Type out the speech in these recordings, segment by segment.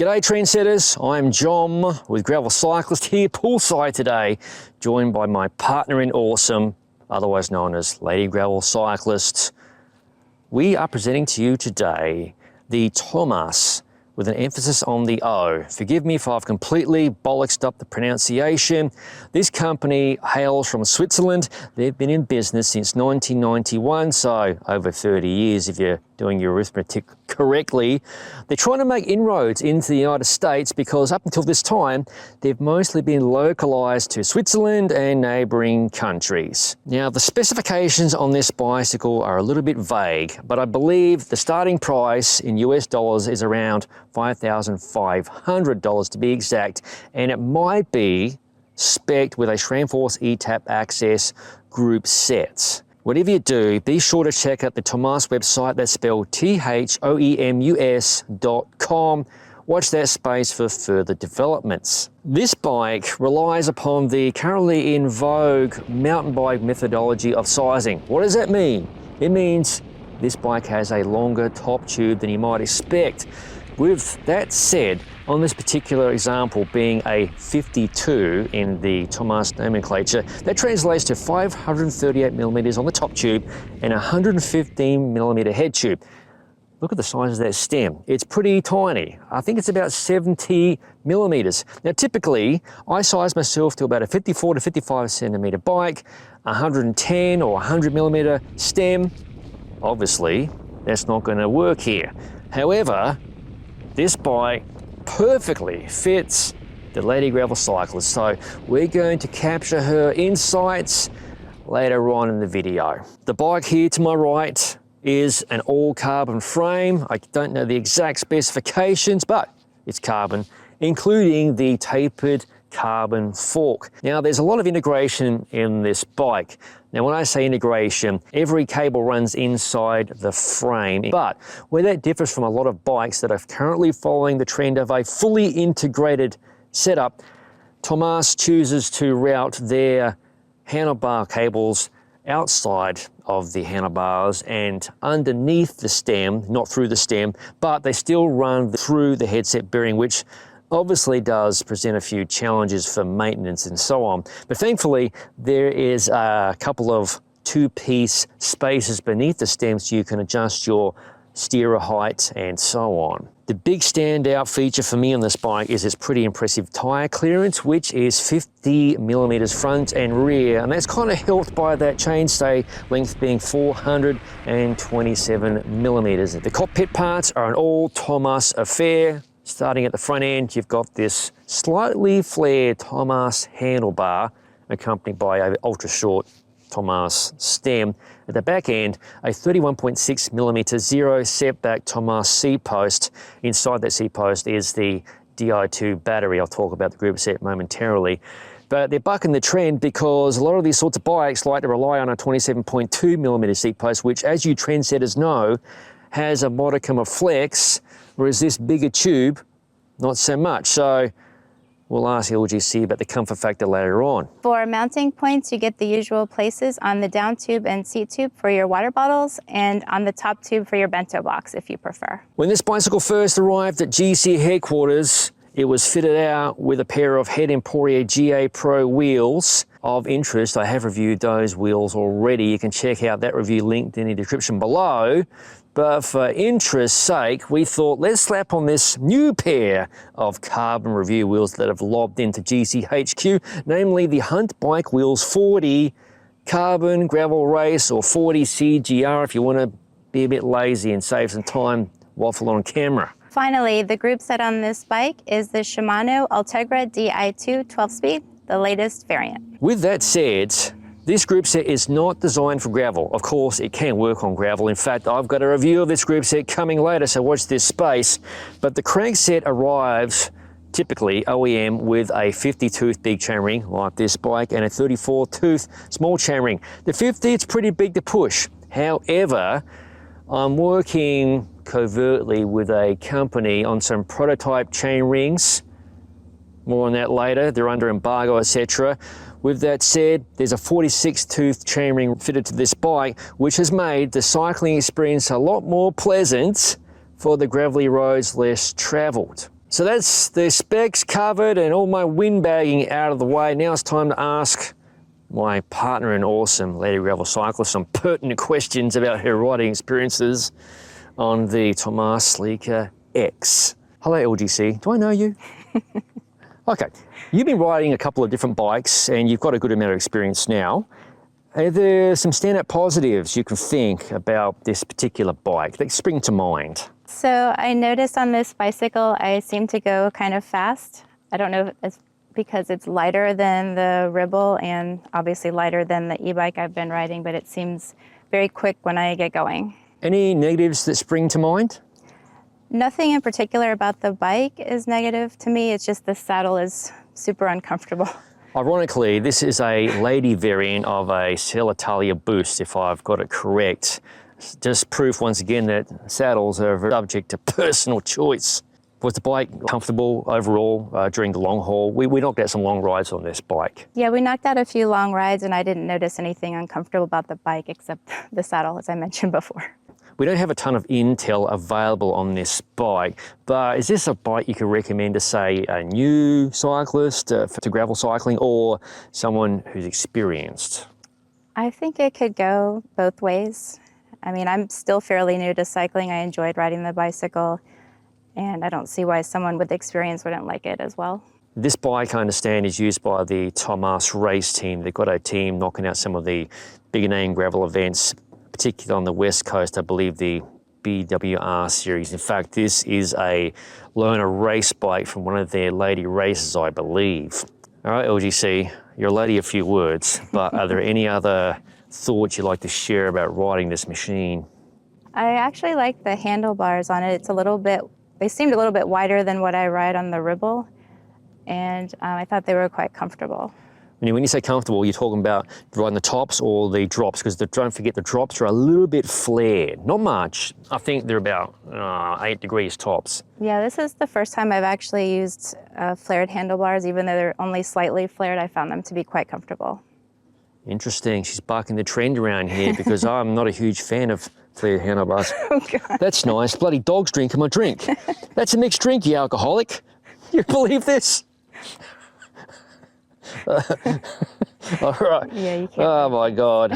G'day trendsetters, I'm John with Gravel Cyclist here poolside today, joined by my partner in awesome, otherwise known as Lady Gravel Cyclist. We are presenting to you today the Thomus, with an emphasis on the O. Forgive me if I've completely bollocksed up the pronunciation. This company hails from Switzerland. They've been in business since 1991, so over 30 years if you're doing your arithmetic correctly. They're trying to make inroads into the United States because up until this time, they've mostly been localized to Switzerland and neighboring countries. Now, the specifications on this bicycle are a little bit vague, but I believe the starting price in US dollars is around $5,500 to be exact, and it might be spec'd with a Shramforce ETAP Access group sets. Whatever you do, be sure to check out the Thomus website, that's spelled THOEMUS.com. Watch that space for further developments. This bike relies upon the currently in vogue mountain bike methodology of sizing. What does that mean? It means this bike has a longer top tube than you might expect. With that said, on this particular example being a 52 in the Thomus nomenclature, that translates to 538 millimeters on the top tube and 115 millimeter head tube. Look at the size of that stem. It's pretty tiny. I think it's about 70 millimeters. Now, typically, I size myself to about a 54 to 55 centimeter bike, 110 or 100 millimeter stem. Obviously, that's not going to work here. However, this bike perfectly fits the Lady Gravel Cyclist, so we're going to capture her insights later on in the video. The bike here to my right is an all carbon frame. I don't know the exact specifications, but it's carbon, including the tapered carbon fork. Now, there's a lot of integration in this bike. Now, when I say integration, every cable runs inside the frame, but where that differs from a lot of bikes that are currently following the trend of a fully integrated setup, Thomus chooses to route their handlebar cables outside of the handlebars and underneath the stem, not through the stem, but they still run through the headset bearing, which obviously does present a few challenges for maintenance and so on. But thankfully, there is a couple of two-piece spaces beneath the stems so you can adjust your steerer height and so on. The big standout feature for me on this bike is its pretty impressive tire clearance, which is 50 millimeters front and rear, and that's kind of helped by that chainstay length being 427 millimeters. The cockpit parts are an all Thomus affair. Starting at the front end, you've got this slightly flared Thomus handlebar accompanied by an ultra short Thomus stem. At the back end, a 31.6 millimeter zero setback Thomus seat post. Inside that seat post is the Di2 battery. I'll talk about the group set momentarily. But they're bucking the trend because a lot of these sorts of bikes like to rely on a 27.2 millimeter seat post, which, as you trendsetters know, has a modicum of flex, whereas this bigger tube, not so much. So we'll ask LGC about the comfort factor later on. For mounting points, you get the usual places on the down tube and seat tube for your water bottles and on the top tube for your bento box if you prefer. When this bicycle first arrived at GC headquarters, it was fitted out with a pair of Head Emporia GA Pro wheels. Of interest, I have reviewed those wheels already. You can check out that review linked in the description below. But for interest's sake, we thought let's slap on this new pair of carbon review wheels that have lobbed into GC HQ, namely the Hunt Bike Wheels 40 Carbon Gravel Race, or 40 CGR if you want to be a bit lazy and save some time waffle on camera. Finally, the group set on this bike is the Shimano Ultegra Di2 12-speed, the latest variant. With that said, this group set is not designed for gravel. Of course, it can work on gravel. In fact, I've got a review of this group set coming later, so watch this space. But the crank set arrives typically OEM with a 50-tooth big chainring like this bike and a 34-tooth small chainring. The 50, it's pretty big to push. However, I'm working covertly with a company on some prototype chain rings. More on that later. They're under embargo, etc. With that said, there's a 46-tooth chainring fitted to this bike, which has made the cycling experience a lot more pleasant for the gravelly roads less traveled. So that's the specs covered and all my windbagging out of the way. Now it's time to ask my partner in awesome, Lady Gravel Cyclist, some pertinent questions about her riding experiences on the Thomus Sliker X. Hello LGC, do I know you? Okay, you've been riding a couple of different bikes and you've got a good amount of experience now. Are there some standout positives you can think about this particular bike that spring to mind? So I noticed on this bicycle, I seem to go kind of fast. I don't know if it's because it's lighter than the Ribble and obviously lighter than the e-bike I've been riding, but it seems very quick when I get going. Any negatives that spring to mind? Nothing in particular about the bike is negative to me. It's just the saddle is super uncomfortable. Ironically, this is a lady variant of a Italia Boost, if I've got it correct. Just proof once again that saddles are subject to personal choice. Was the bike comfortable overall during the long haul? We knocked out some long rides on this bike. Yeah, we knocked out a few long rides and I didn't notice anything uncomfortable about the bike except the saddle, as I mentioned before. We don't have a ton of intel available on this bike, but is this a bike you could recommend to, say, a new cyclist to gravel cycling or someone who's experienced? I think it could go both ways. I mean, I'm still fairly new to cycling. I enjoyed riding the bicycle, and I don't see why someone with experience wouldn't like it as well. This bike, I understand, is used by the Thomas race team. They've got a team knocking out some of the bigger name gravel events, particularly on the West Coast, I believe the BWR series. In fact, this is a learner race bike from one of their lady races, I believe. All right, LGC, you're a lady of few words, but are there any other thoughts you'd like to share about riding this machine? I actually like the handlebars on it. They seemed a little bit wider than what I ride on the Ribble, and I thought they were quite comfortable. When you say comfortable, you're talking about riding the tops or the drops, because don't forget the drops are a little bit flared. Not much. I think they're about 8 degrees tops. Yeah, this is the first time I've actually used flared handlebars. Even though they're only slightly flared, I found them to be quite comfortable. Interesting. She's bucking the trend around here because I'm not a huge fan of flared handlebars. Oh, God. That's nice. Bloody dog's drinking my drink. That's a mixed drink, you alcoholic. You believe this? All right. Yeah, you can't. Oh my God.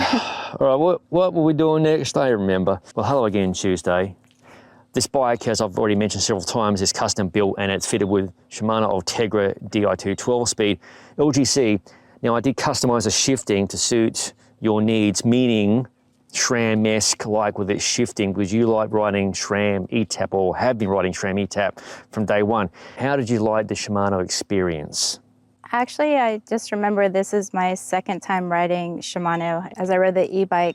All right, what were we doing next? I remember. Well, hello again, Tuesday. This bike, as I've already mentioned several times, is custom built and it's fitted with Shimano Ultegra Di2 12-speed LGC. Now, I did customize the shifting to suit your needs, meaning SRAM-esque, like with its shifting, because you like riding SRAM ETAP or have been riding SRAM ETAP from day one. How did you like the Shimano experience? Actually, I just remember this is my second time riding Shimano, as I rode the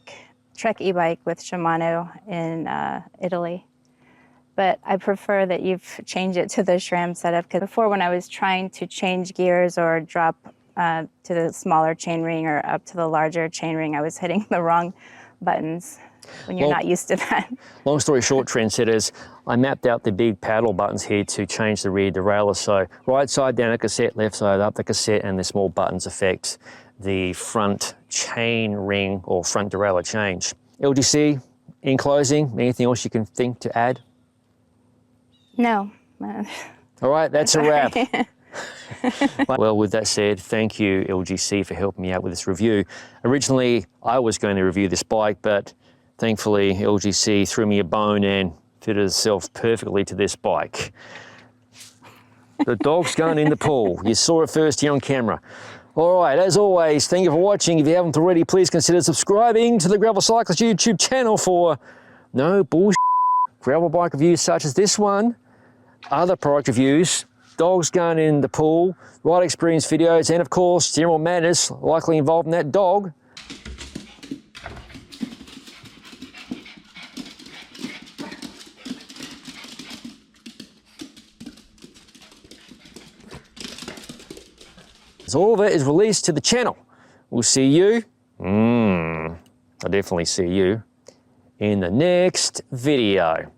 Trek e-bike with Shimano in Italy. But I prefer that you've changed it to the SRAM setup, because before when I was trying to change gears or drop to the smaller chainring or up to the larger chainring, I was hitting the wrong buttons when you're not used to that. Long story short, trendsetters, I mapped out the big paddle buttons here to change the rear derailleur. So right side down the cassette, left side up the cassette, and the small buttons affect the front chain ring or front derailleur change. LGC, in closing, anything else you can think to add? No. All right, that's a wrap. Well, with that said, thank you, LGC, for helping me out with this review. Originally, I was going to review this bike, but thankfully, LGC threw me a bone and fitted itself perfectly to this bike. The dog's going in the pool. You saw it first here on camera. All right, as always, thank you for watching. If you haven't already, please consider subscribing to the Gravel Cyclist YouTube channel for no bullshit gravel bike reviews such as this one, other product reviews, dogs going in the pool, ride experience videos, and of course, general madness likely involved in that dog. So all of it is released to the channel. We'll see you, I definitely see you, in the next video.